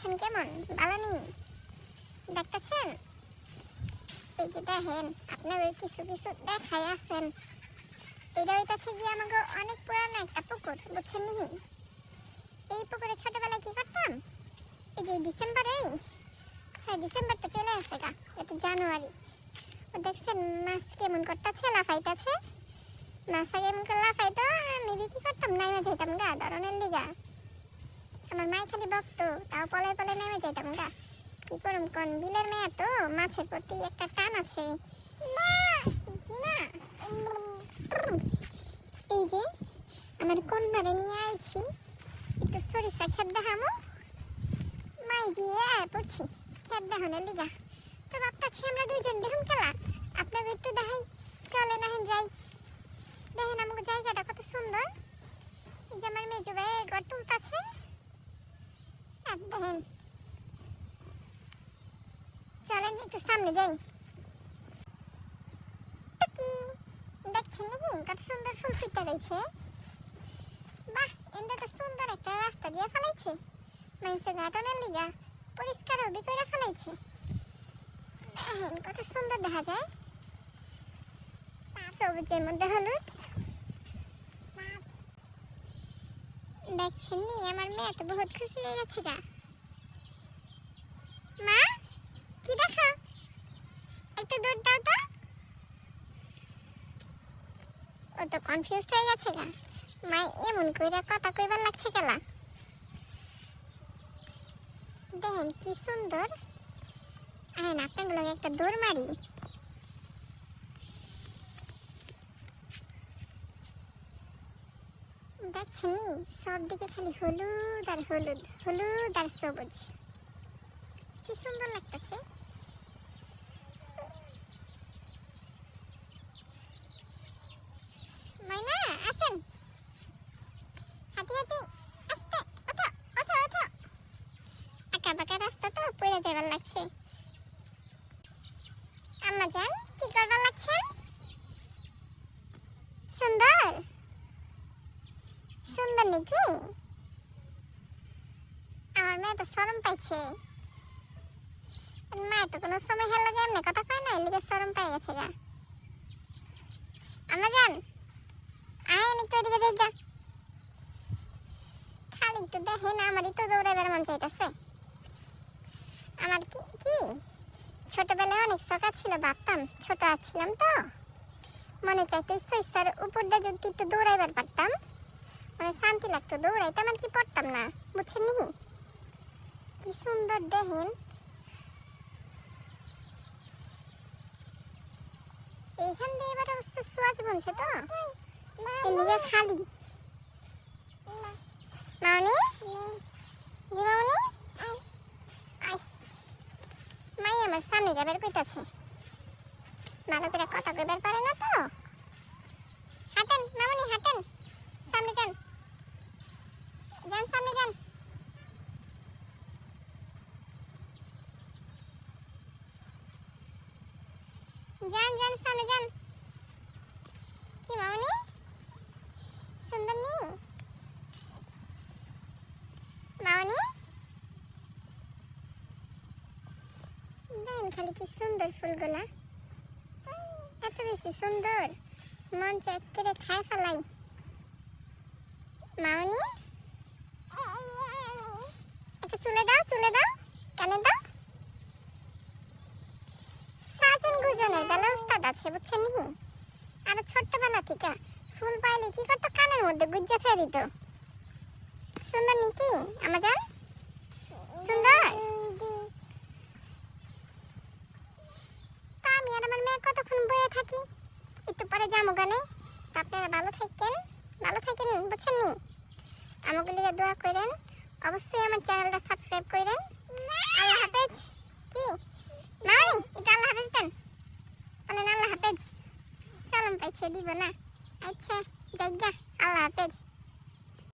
আছেন কেমন? ভালো নি? দেখতেছেন? এই যে দেখেন আপনার ওই কিছু কিছু দেখাই আছেন। এটা হইতাছে গিয়ে আমাকে অনেক পুরানো একটা পুকুর, বুঝছেন নি? এই পুকুরে ছোটবেলায় কি করতাম? এই যে ডিসেম্বরেই, ডিসেম্বর তো চলে আসে গা, এটা জানুয়ারি। দেখছেন মাছ কেমন করতেছে, লাফাইতেছে। মাছ কেমন করে লাফাইতো, আমি কি করতাম, নাইমে যাইতাম গা ধরনের লিগা। আমার মাই খালি বকতো, তাও পলায় পলায় নেমে যাইতাম গা। কি করুম কোন, বিলের মেয়ে তো মাছের প্রতি একটা টান আছে। এই যে আমার কন্যারে নিয়ে আইছি, একটু সরিষা খেত দেখামো। মাই দিয়ে পড়ছি খেত দেখানোর লিগা। তো ভাবতাছি আমরা দুইজন দেখুন খেলা, আপনাকে একটু দেখাই, চলে না যাই। দেখেন আমাকে জায়গাটা কত সুন্দর। এই যে আমার মেজো ভাই ঘর তুলতাছে, দেখেন। চলেন একটু সামনে যাই। দেখছেন নাকি কত সুন্দর ফুল ফুটে রয়েছে। বাহ, এন্ডা তো সুন্দর একটা রাস্তা দিয়ে ফেলাইছে, মানুষের ঘাটনের লিগা পরিষ্কার অবি করে ফেলাইছে। দেখেন কত সুন্দর দেখা যায়, সবুজের মধ্যে হলুদ। দেখছেন নি আমার মেয়ে তো বহুত খুশি হয়ে গেছে গা। মা কি দেখো, একটু দুধ দাও তো। ও তো কনফিউজ হয়ে গেছে গা, মাই এমন কইরা কথা কইবার লাগছে গেলা। দেখেন কি সুন্দর। আহেন আপনাগুলো একটা দৌড় মারি। দেখছেন নি সব দিকে খালি হলুদ আর হলুদ, হলুদ আর সবুজ, কি সুন্দর লাগতেছে। মাইনা আসেন, হাঁটি হাঁটি আস্তে, ওঠো ওঠো ওঠো। আঁকা বাঁকা রাস্তা তো পড়ে যাবার লাগছে। আম্মা জান কি করবার লাগছেন? সুন্দর সুন্দর নাকি? আমার মেয়ে তো শরম পাইছে। মায়ের তো কোনো সময় হেলো এমনি কথা কয় না, এলিগে শরম পাই গেছে গা। আম্মা জান আহেন একটু এদিকে যাই গা। খালি একটু দেখেন, আমারই তো দৌড়াবার মন চাইতেছে। আমার কি কি ছোটবেলায় অনেক শখ ছিল, ভাবতাম ছোট ছিলাম তো মনে চাইতো ইচ্ছার উপর দিয়ে যদি একটু দৌড়াইবার পারতাম, মানে শান্তি লাগতো, দৌড়াইতাম আর কি পড়তাম না, বুঝছেন নি? কি সুন্দর দেখেন। এইখান দিয়ে এবার অবশ্য সোয়াজ বনছে তো এদিকে খালি। মাউনি জি মাউনি আইস, মাই আমার সামনে যাবার কইতাছে, ভালো করে কথা কইবার পারে না তো। হাঁটেন মামুনি হাঁটেন, সামনে যান, যান সামনে যান। যান যান সামনে যান। কি মামুনি সুন্দর নি? মামুনি দেখেন খালি কি সুন্দর ফুলগুলা, এত বেশি সুন্দর, মন চাই কেটে খাই ফেলাই। মামুনি একটু চুলে দাও, চুলে দাও, কানে দাও। সাজন গুজনের বেলা উস্তাদ আছে, বুঝছেন নি? আর ছোট্টবেলা থেকে ফুল পাইলে কি করতো, কানের মধ্যে গুজ্জা খেয়ে দিত। সুন্দর নাকি আমার জান? সুন্দর। তা আমি আর আমার মেয়ে কতক্ষণ বয়ে থাকি, একটু পরে যাবো গানে। আপনারা ভালো থাকেন, ভালো থাকেন, বুঝছেন নি? আমাকে লিগে দোয়া করেন, অবশ্যই আমার চ্যানেলটা সাবস্ক্রাইব করেন।